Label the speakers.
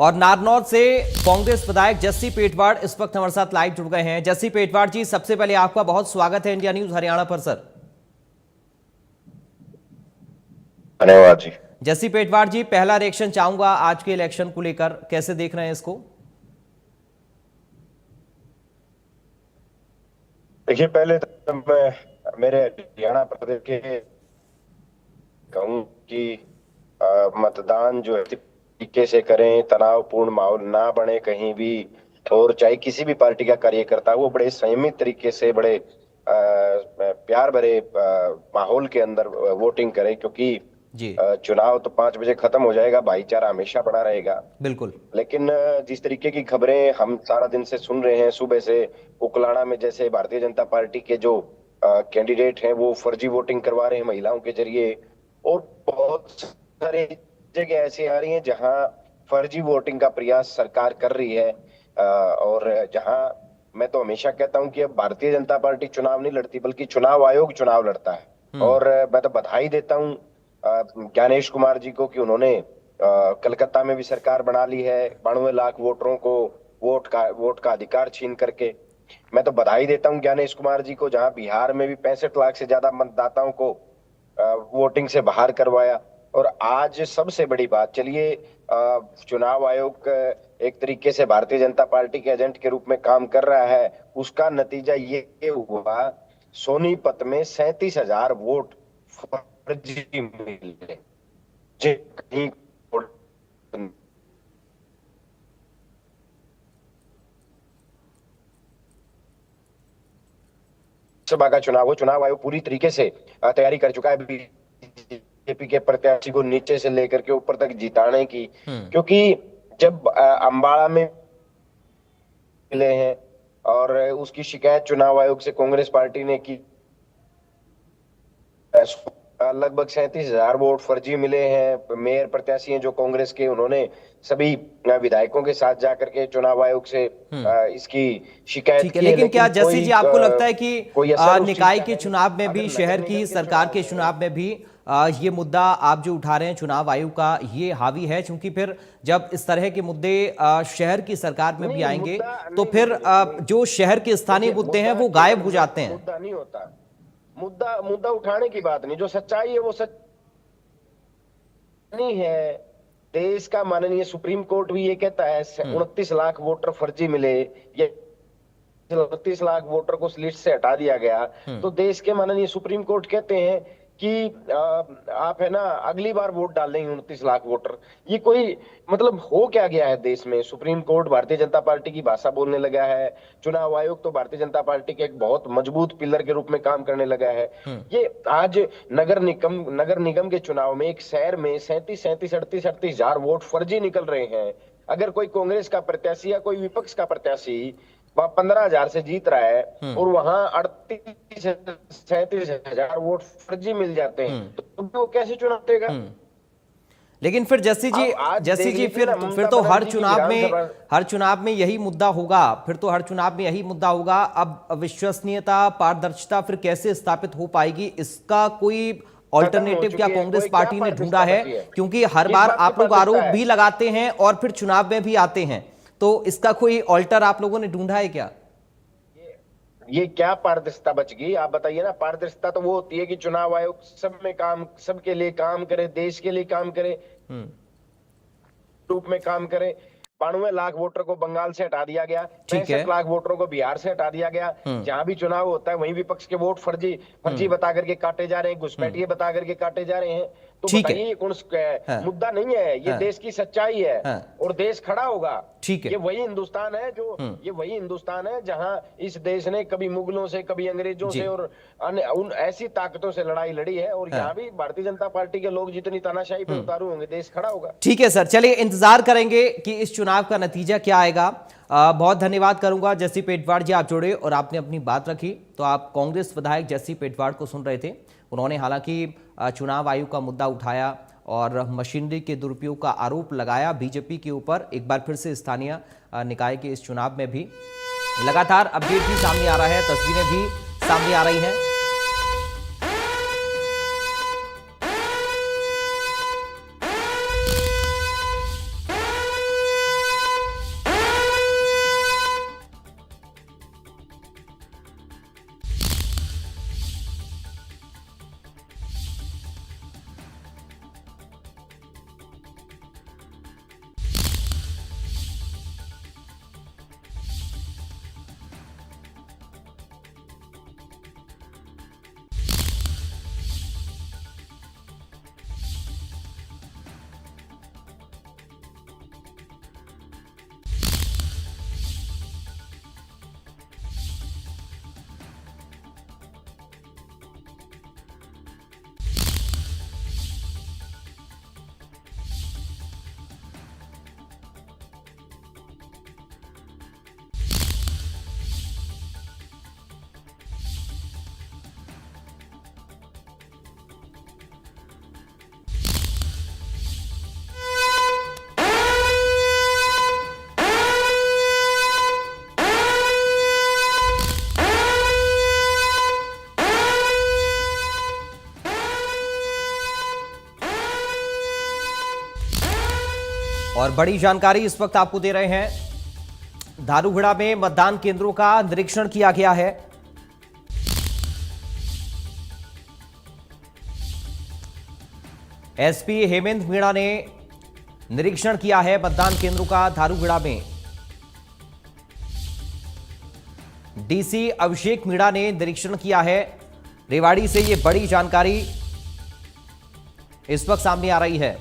Speaker 1: और नारनौल से कांग्रेस विधायक जस्सी पेटवाड़ इस वक्त हमारे साथ लाइव जुड़ गए हैं। जस्सी पेटवाड़ जी, सबसे पहले आपका बहुत स्वागत है इंडिया न्यूज हरियाणा पर सर।
Speaker 2: धन्यवाद जी।
Speaker 1: जस्सी पेटवाड़ जी, पहला रिएक्शन चाहूंगा आज के इलेक्शन को लेकर, कैसे देख रहे हैं इसको?
Speaker 2: देखिए, पहले तो मैं मेरे हरियाणा प्रदेश के कहूँ कि मतदान जो है तरीके से करें, तनावपूर्ण माहौल ना बने कहीं भी, और चाहे किसी भी पार्टी का कार्यकर्ता वो बड़े संयमित तरीके से, बड़े प्यार भरे माहौल के अंदर वोटिंग करे, क्योंकि
Speaker 1: जी
Speaker 2: चुनाव तो 5 बजे खत्म हो जाएगा, भाईचारा हमेशा बना रहेगा।
Speaker 1: बिल्कुल।
Speaker 2: लेकिन जिस तरीके की खबरें हम सारा दिन से सुन रहे हैं, सुबह से उकलाड़ा में जैसे भारतीय जनता पार्टी के जो कैंडिडेट हैं वो फर्जी वोटिंग करवा रहे हैं महिलाओं के जरिए, और बहुत सारी जगह ऐसी आ रही हैं जहां फर्जी वोटिंग का प्रयास सरकार कर रही है। और जहां मैं तो हमेशा कहता हूं कि अब भारतीय जनता पार्टी चुनाव नहीं लड़ती, बल्कि चुनाव आयोग चुनाव लड़ता है। और मैं तो बधाई देता हूं ज्ञानेश कुमार जी को कि उन्होंने कलकत्ता में भी सरकार बना ली है, 92 लाख वोटरों को वोट का अधिकार छीन करके। मैं तो बधाई देता हूं ज्ञानेश कुमार जी को, जहां बिहार में भी 65 लाख से ज्यादा मतदाताओं को वोटिंग से बाहर करवाया। और आज सबसे बड़ी बात, चलिए चुनाव आयोग एक तरीके से भारतीय जनता पार्टी के एजेंट के रूप में काम कर रहा है, उसका नतीजा ये हुआ सोनीपत में 37,000 वोट फर्जी मिले। जी, कहीं सभा का चुनाव हो, चुनाव आयोग पूरी तरीके से तैयारी कर चुका है बीजेपी के प्रत्याशी को नीचे से लेकर के ऊपर तक जिताने की। क्योंकि जब अंबाला में मिले हैं और उसकी शिकायत चुनाव आयोग से कांग्रेस पार्टी ने की, लगभग 37,000 वोट फर्जी मिले हैं। मेयर प्रत्याशी हैं जो कांग्रेस के, उन्होंने सभी विधायकों के साथ जाकर के चुनाव आयोग से इसकी शिकायत
Speaker 1: ठीक है,
Speaker 2: की है।
Speaker 1: लेकिन क्या जस्सी जी आपको लगता है कि निकाय के
Speaker 2: है?
Speaker 1: चुनाव में भी, शहर की सरकार के चुनाव में भी ये मुद्दा आप जो उठा रहे हैं चुनाव आयोग का, ये हावी है? क्योंकि फिर जब इस तरह के मुद्दे शहर की सरकार में भी आएंगे तो फिर जो शहर के स्थानीय मुद्दे हैं वो गायब हो जाते हैं।
Speaker 2: मुद्दा नहीं होता, मुद्दा उठाने की बात नहीं, जो सच्चाई है वो सच नहीं है। देश का माननीय सुप्रीम कोर्ट भी ये कहता है 29 लाख वोटर फर्जी मिले, ये 29 लाख वोटर को लिस्ट से हटा दिया गया। तो देश के माननीय सुप्रीम कोर्ट कहते हैं कि आप है ना अगली बार वोट डाल देंगे 29 लाख वोटर। ये कोई मतलब हो क्या गया है देश में? Supreme court Bharatiya Janata party की भाषा बोलने लगा है, चुनाव आयोग तो भारतीय जनता पार्टी के एक बहुत मजबूत पिलर के रूप में काम करने लगा है। ये आज नगर निगम के चुनाव में एक शहर में 38,000 वोट फर्जी निकल रहे हैं। अगर कोई कांग्रेस का प्रत्याशी या कोई विपक्ष का प्रत्याशी 15,000 से जीत रहा है और वहां 37,000 वोट फर्जी मिल जाते हैं, तो वो कैसे चुनाव देगा?
Speaker 1: लेकिन फिर जस्सी जी फिर तो हर चुनाव में यही मुद्दा होगा, अब विश्वसनीयता, पारदर्शिता फिर कैसे स्थापित हो पाएगी? इसका कोई ऑल्टरनेटिव क्या कांग्रेस पार्टी ने ढूंढा है? क्योंकि हर बार आप लोग आरोप भी लगाते हैं और फिर चुनाव में भी आते हैं, तो इसका कोई ऑल्टर आप लोगों ने ढूंढा है क्या?
Speaker 2: ये क्या पारदर्शिता बच गई? आप बताइए ना। पारदर्शिता तो वो होती है कि चुनाव आयोग सब में काम, सबके लिए काम करे, देश के लिए काम करे, रूप में काम करे। 92 लाख वोटर को बंगाल से हटा दिया गया, 65 लाख वोटरों को बिहार से हटा दिया गया। जहां भी चुनाव होता है वहीं विपक्ष के वोट फर्जी बता करके काटे जा रहे हैं, घुसपैठिए बता करके काटे जा रहे हैं। तो बताइए ये कौन मुद्दा नहीं है, ये देश की सच्चाई है। और देश खड़ा होगा।
Speaker 1: ठीक है,
Speaker 2: ये वही हिंदुस्तान है ये वही हिंदुस्तान है जहां इस देश ने कभी मुगलों से, कभी अंग्रेजों से और उन ऐसी ताकतों से लड़ाई लड़ी है। और यहाँ भी भारतीय जनता पार्टी के लोग जितनी तानाशाही पे उतारू होंगे, देश खड़ा होगा।
Speaker 1: ठीक है सर, चलिए इंतजार करेंगे कि इस चुनाव का नतीजा क्या आएगा। बहुत धन्यवाद करूंगा जस्सी पेटवाड़ जी, आप जुड़े और आपने अपनी बात रखी। तो आप कांग्रेस विधायक जस्सी पेटवाड़ को सुन रहे थे। उन्होंने हालांकि चुनाव आयोग का मुद्दा उठाया और मशीनरी के दुरुपयोग का आरोप लगाया बीजेपी के ऊपर। एक बार फिर से स्थानीय निकाय के इस चुनाव में भी लगातार अपडेट भी सामने आ रहा है, तस्वीरें भी सामने आ रही हैं। और बड़ी जानकारी इस वक्त आपको दे रहे हैं, धारूगढ़ा में मतदान केंद्रों का निरीक्षण किया गया है। एसपी हेमंत मीणा ने निरीक्षण किया है मतदान केंद्रों का धारूगढ़ा में। डीसी अभिषेक मीणा ने निरीक्षण किया है। रेवाड़ी से ये बड़ी जानकारी इस वक्त सामने आ रही है।